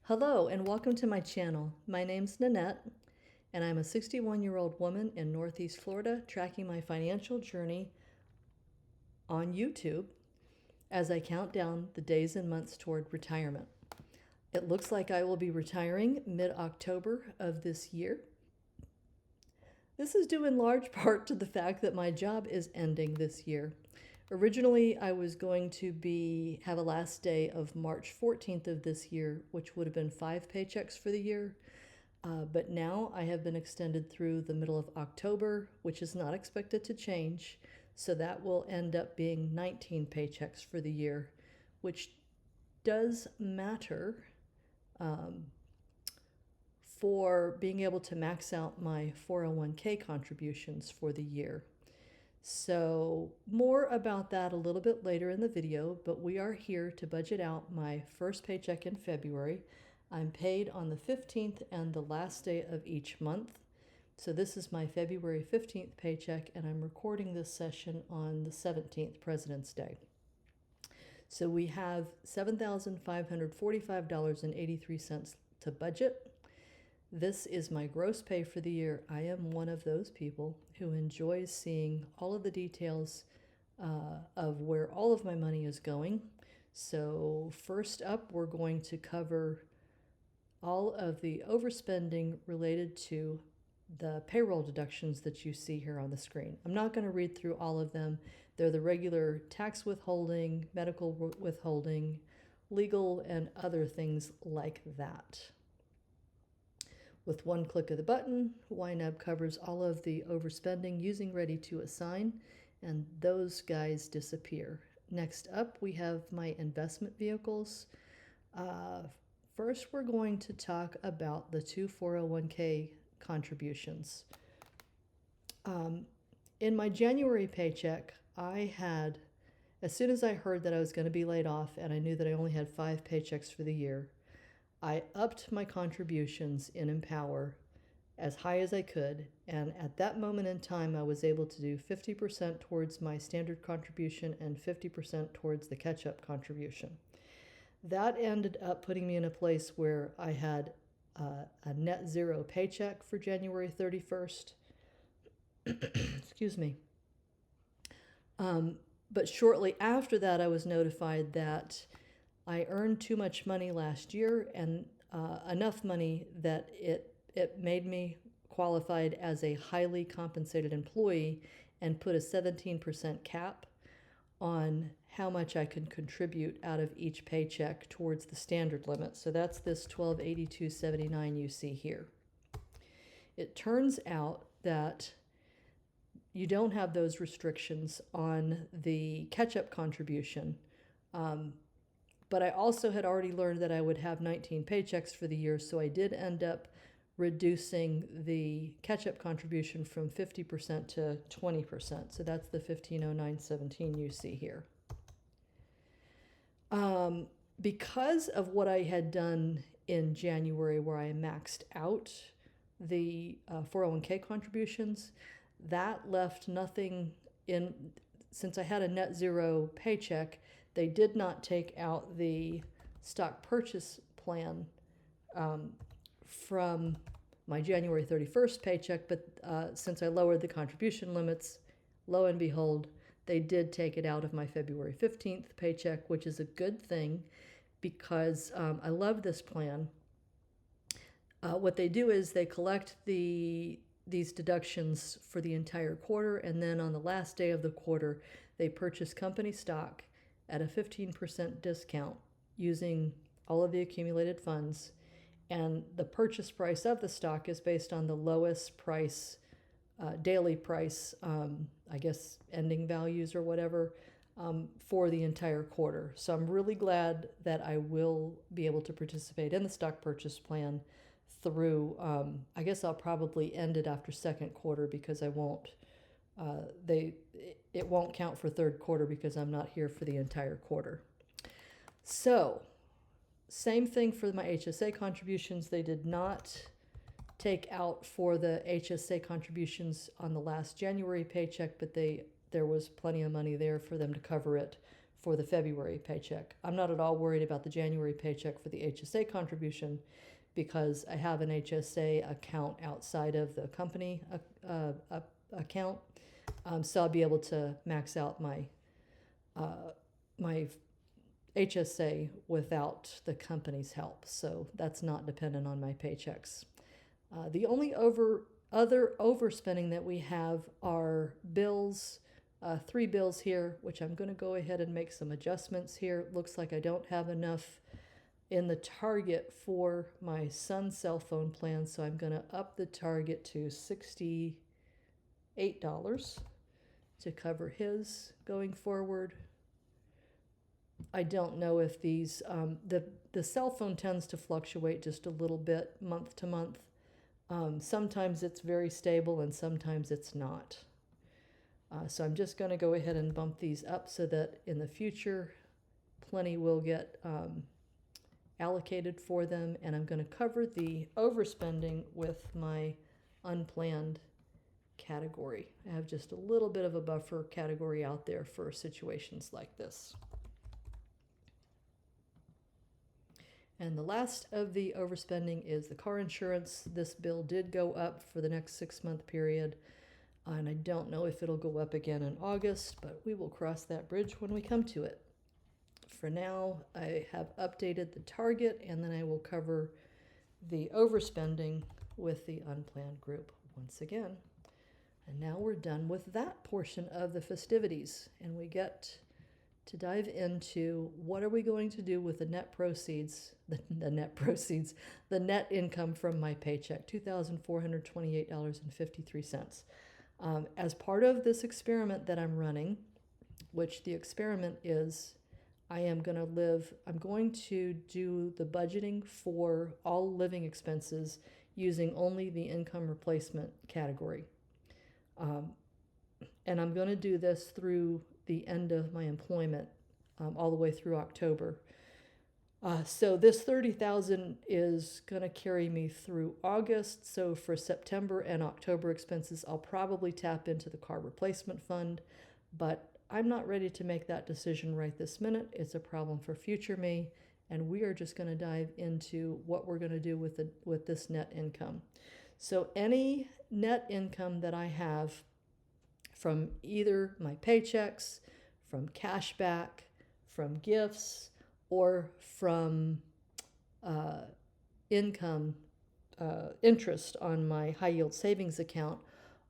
Hello and welcome to my channel. My name's Nanette and I'm a 61-year-old woman in Northeast Florida tracking my financial journey on YouTube as I count down the days and months toward retirement. It looks like I will be retiring mid-October of this year. This is due in large part to the fact that my job is ending this year. Originally, I was going to have a last day of March 14th of this year, which would have been 5 paychecks for the year. But now I have been extended through the middle of October, which is not expected to change. So that will end up being 19 paychecks for the year, which does matter for being able to max out my 401k contributions for the year. So more about that a little bit later in the video, but we are here to budget out my first paycheck in February. I'm paid on the 15th and the last day of each month. So this is my February 15th paycheck, and I'm recording this session on the 17th, President's Day. So we have $7,545.83 to budget. This is my gross pay for the year. I am one of those people who enjoys seeing all of the details of where all of my money is going. So first up, we're going to cover all of the overspending related to the payroll deductions that you see here on the screen. I'm not going to read through all of them. They're the regular tax withholding, medical withholding, legal, and other things like that. With one click of the button, YNAB covers all of the overspending using Ready to Assign, and those guys disappear. Next up, we have my investment vehicles. First, we're going to talk about the 2 401k contributions. In my January paycheck, as soon as I heard that I was going to be laid off and I knew that I only had 5 paychecks for the year, I upped my contributions in Empower as high as I could, and at that moment in time I was able to do 50% towards my standard contribution and 50% towards the catch-up contribution. That ended up putting me in a place where I had a net zero paycheck for January 31st. Excuse me. But shortly after that I was notified that I earned too much money last year, and enough money that it made me qualified as a highly compensated employee and put a 17% cap on how much I could contribute out of each paycheck towards the standard limit. So that's this $1,282.79 you see here. It turns out that you don't have those restrictions on the catch-up contribution. But I also had already learned that I would have 19 paychecks for the year, so I did end up reducing the catch-up contribution from 50% to 20%. So that's the $1,509.17 you see here. Because of what I had done in January where I maxed out the 401k contributions, that left nothing in. Since I had a net zero paycheck, they did not take out the stock purchase plan from my January 31st paycheck, but since I lowered the contribution limits, lo and behold, they did take it out of my February 15th paycheck, which is a good thing because I love this plan. What they do is they collect these deductions for the entire quarter, and then on the last day of the quarter, they purchase company stock at a 15% discount using all of the accumulated funds. And the purchase price of the stock is based on the lowest price, daily price, I guess ending values or whatever, for the entire quarter. So I'm really glad that I will be able to participate in the stock purchase plan through, I guess I'll probably end it after second quarter because I won't, it won't count for third quarter because I'm not here for the entire quarter. So same thing for my HSA contributions. They did not take out for the HSA contributions on the last January paycheck, but there was plenty of money there for them to cover it for the February paycheck. I'm not at all worried about the January paycheck for the HSA contribution because I have an HSA account outside of the company account. So I'll be able to max out my my HSA without the company's help. So that's not dependent on my paychecks. The only other overspending that we have are bills, 3 bills here, which I'm going to go ahead and make some adjustments here. It looks like I don't have enough in the target for my son's cell phone plan, so I'm going to up the target to $68 to cover his going forward. I don't know if these, the cell phone tends to fluctuate just a little bit month to month. Sometimes it's very stable and sometimes it's not. So I'm just going to go ahead and bump these up so that in the future plenty will get allocated for them, and I'm going to cover the overspending with my unplanned category. I have just a little bit of a buffer category out there for situations like this. And the last of the overspending is the car insurance. This bill did go up for the next 6-month period, and I don't know if it'll go up again in August, but we will cross that bridge when we come to it. For now, I have updated the target, and then I will cover the overspending with the unplanned group once again. And now we're done with that portion of the festivities, and we get to dive into what are we going to do with the net proceeds, the net income from my paycheck, $2,428.53. As part of this experiment that I'm running, which the experiment is I'm going to do the budgeting for all living expenses using only the income replacement category. And I'm going to do this through the end of my employment, all the way through October. So this $30,000 is going to carry me through August. So for September and October expenses, I'll probably tap into the car replacement fund, but I'm not ready to make that decision right this minute. It's a problem for future me, and we are just going to dive into what we're going to do with this net income. So any net income that I have from either my paychecks, from cash back, from gifts, or from interest on my high yield savings account,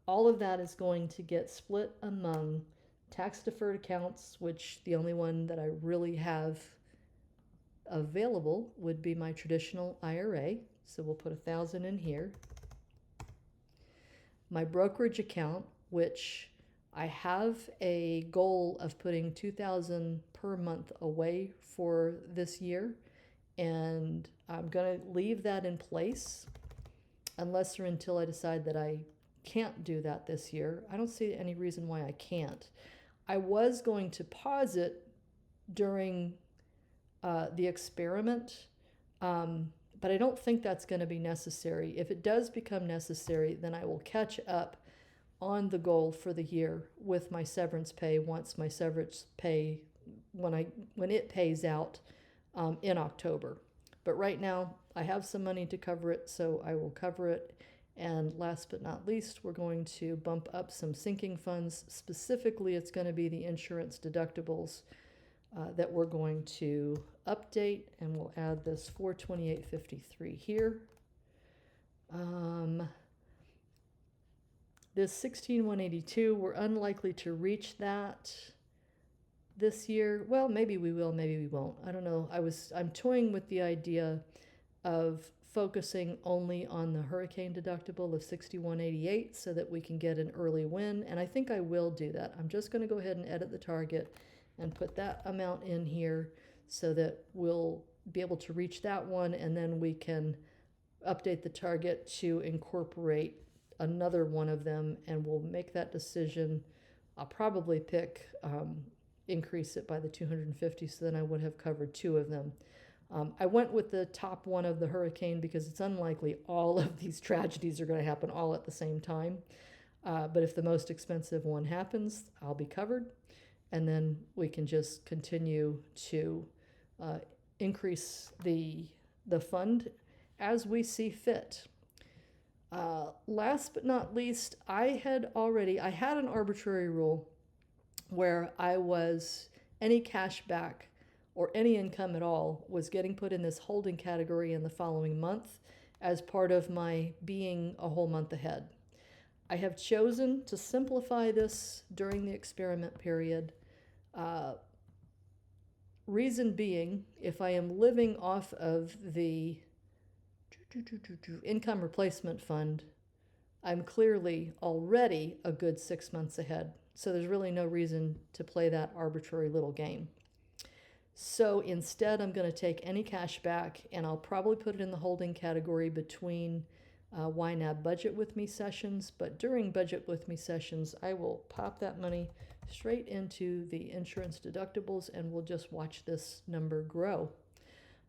all of that is going to get split among tax deferred accounts, which the only one that I really have available would be my traditional IRA. So we'll put $1,000 in here. My brokerage account, which I have a goal of putting $2,000 per month away for this year, and I'm going to leave that in place unless or until I decide that I can't do that this year. I don't see any reason why I can't. I was going to pause it during the experiment, but I don't think that's going to be necessary. If it does become necessary, then I will catch up on the goal for the year with my severance pay once my severance pay, when it pays out in October. But right now, I have some money to cover it, so I will cover it. And last but not least, we're going to bump up some sinking funds. Specifically, it's going to be the insurance deductibles that we're going to update, and we'll add this $428.53 here. This $16,182, we're unlikely to reach that this year. Well, maybe we will, maybe we won't. I don't know. I'm toying with the idea of focusing only on the hurricane deductible of $61.88 so that we can get an early win, and I think I will do that. I'm just going to go ahead and edit the target and put that amount in here so that we'll be able to reach that one, and then we can update the target to incorporate another one of them, and we'll make that decision. I'll probably increase it by the 250, so then I would have covered 2 of them. I went with the top one of the hurricane because it's unlikely all of these tragedies are going to happen all at the same time. But if the most expensive one happens, I'll be covered. and then we can just continue to uh, increase the fund as we see fit. Last but not least, I had an arbitrary rule where any cash back or any income at all was getting put in this holding category in the following month as part of my being a whole month ahead. I have chosen to simplify this during the experiment period. Reason being, if I am living off of the income replacement fund, I'm clearly already a good 6 months ahead. So there's really no reason to play that arbitrary little game. So instead, I'm going to take any cash back and I'll probably put it in the holding category between YNAB Budget With Me sessions. But during Budget With Me sessions, I will pop that money straight into the insurance deductibles and we'll just watch this number grow.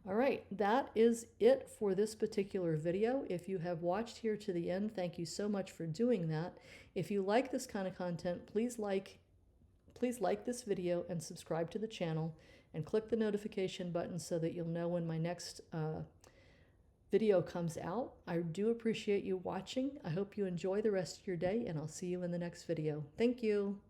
All right, that is it for this particular video. If you have watched here to the end, thank you so much for doing that. If you like this kind of content, please like this video and subscribe to the channel and click the notification button so that you'll know when my next video comes out. I do appreciate you watching. I hope you enjoy the rest of your day, and I'll see you in the next video. Thank you.